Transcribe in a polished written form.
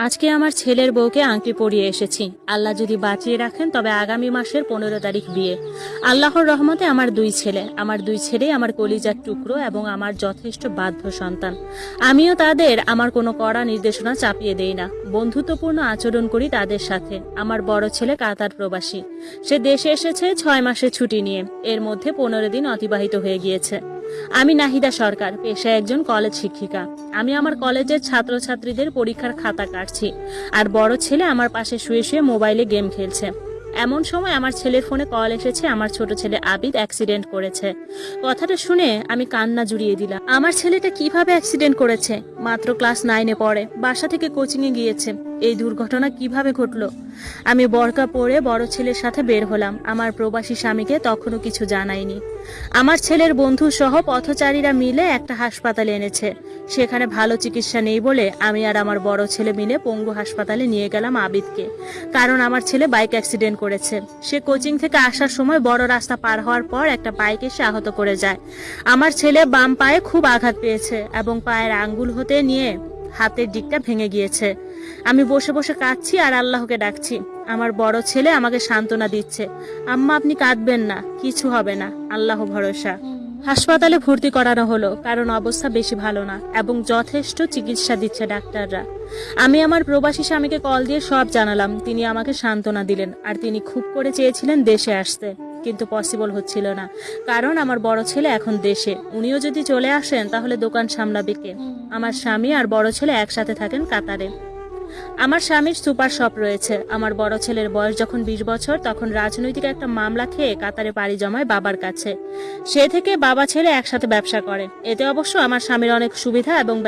আজকে আমার ছেলের বউকে আংটি পরিয়ে এসেছি। আল্লাহ যদি বাঁচিয়ে রাখেন তবে আগামী মাসের 15 তারিখ বিয়ে। আল্লাহর রহমতে আমার দুই ছেলেই আমার কলিজার টুকরো এবং আমার যথেষ্ট বাধ্য সন্তান। আমিও তাদের আমার কোনো কড়া নির্দেশনা চাপিয়ে দেই না, বন্ধুত্বপূর্ণ আচরণ করি তাদের সাথে। আমার বড় ছেলে কাতার প্রবাসী, সে দেশে এসেছে 6 মাসের ছুটি নিয়ে। এর মধ্যে 15 দিন অতিবাহিত হয়ে গিয়েছে। আমি নাহিদা সরকার, পেশায় একজন কলেজ শিক্ষিকা। আমি আমার কলেজের ছাত্রছাত্রীদের পরীক্ষার খাতা কাটছি, আর বড় ছেলে আমার পাশে শুয়ে শুয়ে মোবাইলে গেম খেলছে। এমন সময় আমার ছেলের ফোনে কল এসেছে, আমার ছোট ছেলে আবিদ অ্যাক্সিডেন্ট করেছে। কথাটা শুনে আমি কান্না জুড়িয়ে দিলাম। আমার ছেলেটা কিভাবে অ্যাক্সিডেন্ট করেছে? মাত্র ক্লাস 9-এ পড়ে, বাসা থেকে কোচিংয়ে গিয়েছে। এই দুর্ঘটনা কিভাবে ঘটলো? আমি বোরকা পরে বড় ছেলের সাথে বের হলাম। আমার প্রবাসী স্বামীকে তখনও কিছু জানাইনি। আমার ছেলের বন্ধু সহ পথচারীরা মিলে একটা হাসপাতালে এনেছে। সেখানে ভালো চিকিৎসা নেই বলে আমি আর আমার বড় ছেলে মিলে পঙ্গু হাসপাতালে নিয়ে গেলাম আবিদকে। কারণ আমার ছেলে বাইক অ্যাক্সিডেন্ট করেছে। সে কোচিং থেকে আসার সময় বড় রাস্তা পার হওয়ার পর একটা বাইক এসে আহত করে যায়। আমার ছেলে বাম পায়ে খুব আঘাত পেয়েছে এবং পায়ের আঙ্গুল হতে নিয়ে হাতের দিকটা ভেঙে গিয়েছে। আমি বসে বসে কাঁদছি আর আল্লাহকে ডাকছি। আমার বড় ছেলে আমাকে সান্ত্বনা দিচ্ছে, আম্মা আপনি কাঁদবেন না, কিছু হবে না, আল্লাহ ভরসা। হাসপাতালে ভর্তি করানো হলো, কারণ অবস্থা বেশি ভালো না এবং যথেষ্ট চিকিৎসা দিচ্ছে ডাক্তাররা। আমি আমার প্রবাসী স্বামীকে কল দিয়ে সব জানালাম। তিনি আমাকে সান্ত্বনা দিলেন, আর তিনি খুব করে চেয়েছিলেন দেশে আসতে, কিন্তু পসিবল হচ্ছিল না। কারণ আমার বড় ছেলে এখন দেশে, উনিও যদি চলে আসেন তাহলে দোকান সামলাবে কে? আমার স্বামী আর বড় ছেলে একসাথে থাকেন কাতারে। আমার স্বামীর সুপার শপ রয়েছে। আমার বড় ছেলের বয়স যখন 20 বছর, তখন রাজনৈতিক একটা মামলা খেয়ে কাতারে পাড়ি জমায় বাবার কাছে। সে থেকে বাবা ছেলে একসাথে ব্যবসা করে। এতে অবশ্য আমার স্বামীর অনেক সুবিধা এবং